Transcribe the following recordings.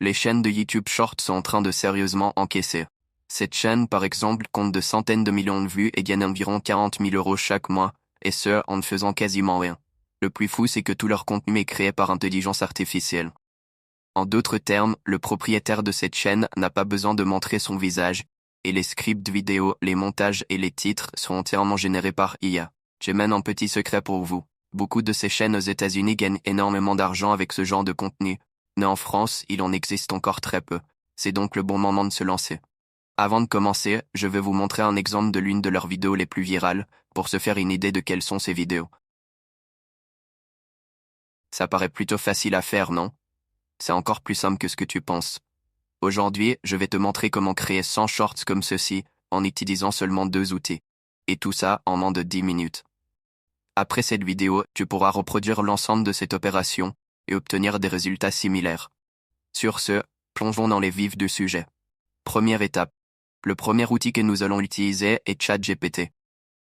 Les chaînes de YouTube Short sont en train de sérieusement encaisser. Cette chaîne, par exemple, compte de centaines de millions de vues et gagne environ 40 000 € chaque mois, et ce, en ne faisant quasiment rien. Le plus fou, c'est que tout leur contenu est créé par intelligence artificielle. En d'autres termes, le propriétaire de cette chaîne n'a pas besoin de montrer son visage, et les scripts vidéo, les montages et les titres sont entièrement générés par IA. J'ai même un petit secret pour vous. Beaucoup de ces chaînes aux États-Unis gagnent énormément d'argent avec ce genre de contenu, mais en France, il en existe encore très peu. C'est donc le bon moment de se lancer. Avant de commencer, je vais vous montrer un exemple de l'une de leurs vidéos les plus virales, pour se faire une idée de quelles sont ces vidéos. Ça paraît plutôt facile à faire, non? C'est encore plus simple que ce que tu penses. Aujourd'hui, je vais te montrer comment créer 100 shorts comme ceci, en utilisant seulement 2 outils. Et tout ça en moins de 10 minutes. Après cette vidéo, tu pourras reproduire l'ensemble de cette opération, et obtenir des résultats similaires. Sur ce, plongeons dans les vifs du sujet. Première étape. Le premier outil que nous allons utiliser est ChatGPT.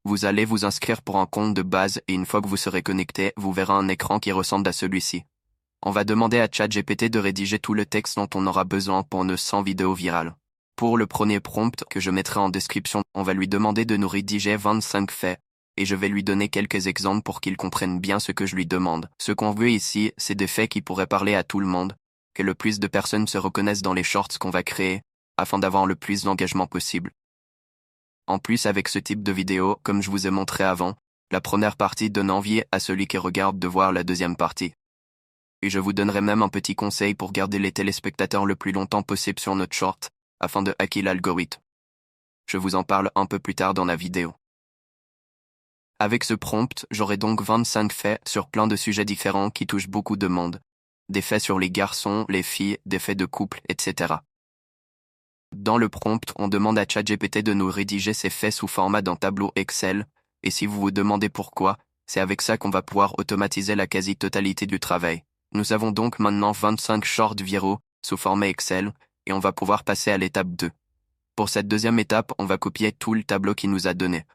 Vous allez vous inscrire pour un compte de base et une fois que vous serez connecté, vous verrez un écran qui ressemble à celui-ci. On va demander à ChatGPT de rédiger tout le texte dont on aura besoin pour nos 100 vidéos virales. Pour le premier prompt que je mettrai en description, on va lui demander de nous rédiger 25 faits, et je vais lui donner quelques exemples pour qu'il comprenne bien ce que je lui demande. Ce qu'on veut ici, c'est des faits qui pourraient parler à tout le monde, que le plus de personnes se reconnaissent dans les shorts qu'on va créer, afin d'avoir le plus d'engagement possible. En plus, avec ce type de vidéo, comme je vous ai montré avant, la première partie donne envie à celui qui regarde de voir la deuxième partie. Et je vous donnerai même un petit conseil pour garder les téléspectateurs le plus longtemps possible sur notre short, afin de hacker l'algorithme. Je vous en parle un peu plus tard dans la vidéo. Avec ce prompt, j'aurai donc 25 faits sur plein de sujets différents qui touchent beaucoup de monde. Des faits sur les garçons, les filles, des faits de couple, etc. Dans le prompt, on demande à ChatGPT de nous rédiger ces faits sous format d'un tableau Excel, et si vous vous demandez pourquoi, c'est avec ça qu'on va pouvoir automatiser la quasi-totalité du travail. Nous avons donc maintenant 25 shorts viraux sous format Excel, et on va pouvoir passer à l'étape 2. Pour cette deuxième étape, on va copier tout le tableau qu'il nous a donné.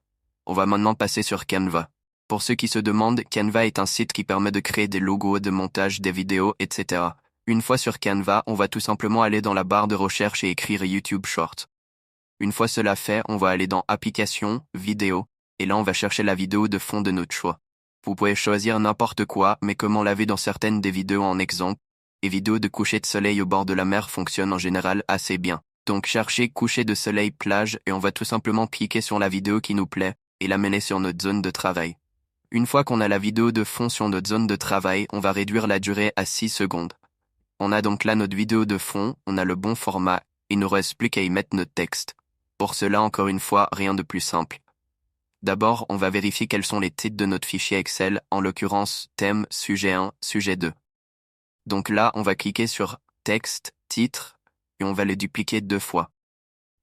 On va maintenant passer sur Canva. Pour ceux qui se demandent, Canva est un site qui permet de créer des logos, de montage, des vidéos, etc. Une fois sur Canva, on va tout simplement aller dans la barre de recherche et écrire YouTube Short. Une fois cela fait, on va aller dans Applications, Vidéo, et là on va chercher la vidéo de fond de notre choix. Vous pouvez choisir n'importe quoi, mais comme on l'a vu dans certaines des vidéos en exemple, les vidéos de coucher de soleil au bord de la mer fonctionnent en général assez bien. Donc cherchez coucher de soleil plage et on va tout simplement cliquer sur la vidéo qui nous plaît et la mener sur notre zone de travail. Une fois qu'on a la vidéo de fond sur notre zone de travail, on va réduire la durée à 6 secondes. On a donc là notre vidéo de fond, on a le bon format, il nous reste plus qu'à y mettre notre texte. Pour cela, encore une fois, rien de plus simple. D'abord, on va vérifier quels sont les titres de notre fichier Excel, en l'occurrence thème, sujet 1, sujet 2. Donc là, on va cliquer sur texte, titre, et on va le dupliquer 2 fois.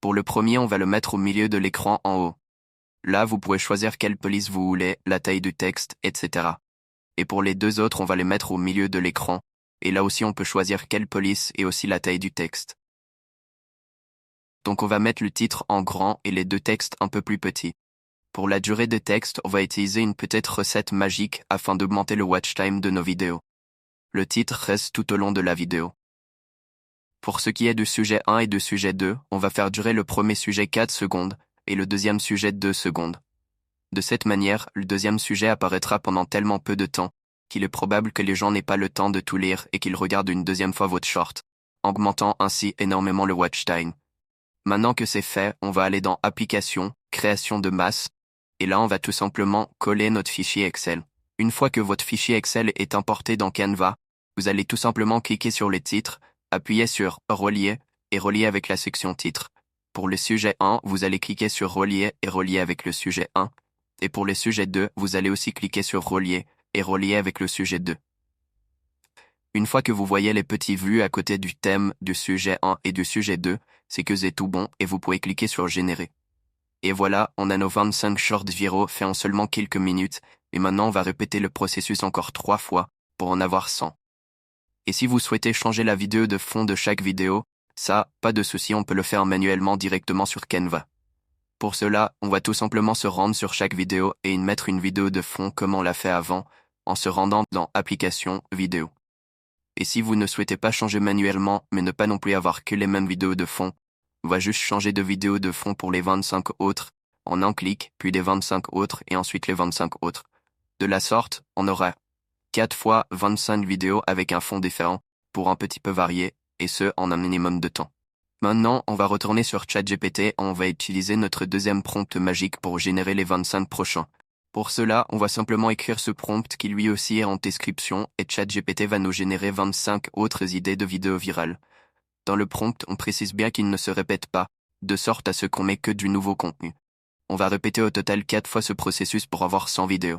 Pour le premier, on va le mettre au milieu de l'écran en haut. Là, vous pouvez choisir quelle police vous voulez, la taille du texte, etc. Et pour les 2 autres, on va les mettre au milieu de l'écran. Et là aussi on peut choisir quelle police et aussi la taille du texte. Donc on va mettre le titre en grand et les 2 textes un peu plus petits. Pour la durée de texte, on va utiliser une petite recette magique afin d'augmenter le watch time de nos vidéos. Le titre reste tout au long de la vidéo. Pour ce qui est du sujet 1 et du sujet 2, on va faire durer le premier sujet 4 secondes et le deuxième sujet 2 secondes. De cette manière, le deuxième sujet apparaîtra pendant tellement peu de temps qu'il est probable que les gens n'aient pas le temps de tout lire et qu'ils regardent une deuxième fois votre short, augmentant ainsi énormément le watch time. Maintenant que c'est fait, on va aller dans Applications, Création de masse, et là on va tout simplement coller notre fichier Excel. Une fois que votre fichier Excel est importé dans Canva, vous allez tout simplement cliquer sur les titres, appuyer sur Relier et relier avec la section titres. Pour le sujet 1, vous allez cliquer sur Relier et relier avec le sujet 1, et pour le sujet 2, vous allez aussi cliquer sur Relier et relier avec le sujet 2. Une fois que vous voyez les petits vues à côté du thème, du sujet 1 et du sujet 2, c'est que c'est tout bon et vous pouvez cliquer sur Générer. Et voilà, on a nos 25 shorts viraux faits en seulement quelques minutes, et maintenant on va répéter le processus encore 3 fois pour en avoir 100. Et si vous souhaitez changer la vidéo de fond de chaque vidéo, ça, pas de souci, on peut le faire manuellement directement sur Canva. Pour cela, on va tout simplement se rendre sur chaque vidéo et y mettre une vidéo de fond comme on l'a fait avant, en se rendant dans Applications, Vidéo. Et si vous ne souhaitez pas changer manuellement, mais ne pas non plus avoir que les mêmes vidéos de fond, on va juste changer de vidéo de fond pour les 25 autres, en un clic, puis les 25 autres et ensuite les 25 autres. De la sorte, on aura 4 fois 25 vidéos avec un fond différent, pour un petit peu varier, et ce, en un minimum de temps. Maintenant, on va retourner sur ChatGPT et on va utiliser notre deuxième prompt magique pour générer les 25 prochains. Pour cela, on va simplement écrire ce prompt qui lui aussi est en description et ChatGPT va nous générer 25 autres idées de vidéos virales. Dans le prompt, on précise bien qu'il ne se répète pas, de sorte à ce qu'on met que du nouveau contenu. On va répéter au total 4 fois ce processus pour avoir 100 vidéos.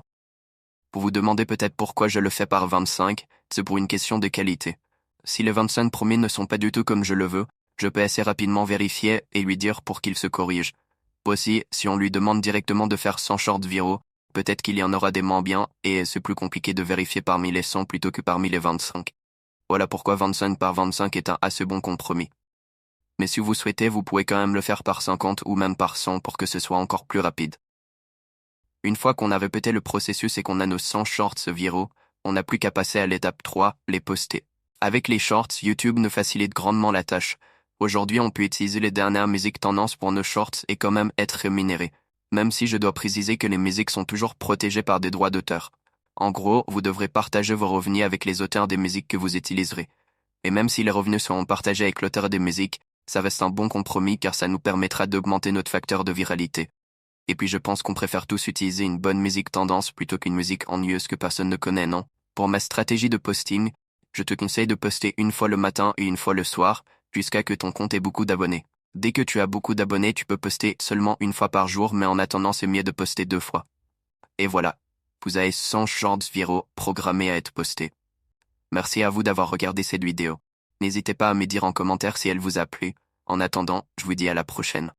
Vous vous demandez peut-être pourquoi je le fais par 25, c'est pour une question de qualité. Si les 25 premiers ne sont pas du tout comme je le veux, je peux assez rapidement vérifier et lui dire pour qu'il se corrige. Aussi, si on lui demande directement de faire 100 shorts viraux, peut-être qu'il y en aura des moins bien et c'est plus compliqué de vérifier parmi les 100 plutôt que parmi les 25. Voilà pourquoi 25 par 25 est un assez bon compromis. Mais si vous souhaitez, vous pouvez quand même le faire par 50 ou même par 100 pour que ce soit encore plus rapide. Une fois qu'on a répété le processus et qu'on a nos 100 shorts viraux, on n'a plus qu'à passer à l'étape 3, les poster. Avec les shorts, YouTube nous facilite grandement la tâche. Aujourd'hui, on peut utiliser les dernières musiques tendances pour nos shorts et quand même être rémunéré. Même si je dois préciser que les musiques sont toujours protégées par des droits d'auteur. En gros, vous devrez partager vos revenus avec les auteurs des musiques que vous utiliserez. Et même si les revenus seront partagés avec l'auteur des musiques, ça reste un bon compromis car ça nous permettra d'augmenter notre facteur de viralité. Et puis je pense qu'on préfère tous utiliser une bonne musique tendance plutôt qu'une musique ennuyeuse que personne ne connaît, non? Pour ma stratégie de posting, je te conseille de poster une fois le matin et une fois le soir, jusqu'à que ton compte ait beaucoup d'abonnés. Dès que tu as beaucoup d'abonnés, tu peux poster seulement une fois par jour, mais en attendant, c'est mieux de poster 2 fois. Et voilà. Vous avez 100 shorts viraux programmés à être postés. Merci à vous d'avoir regardé cette vidéo. N'hésitez pas à me dire en commentaire si elle vous a plu. En attendant, je vous dis à la prochaine.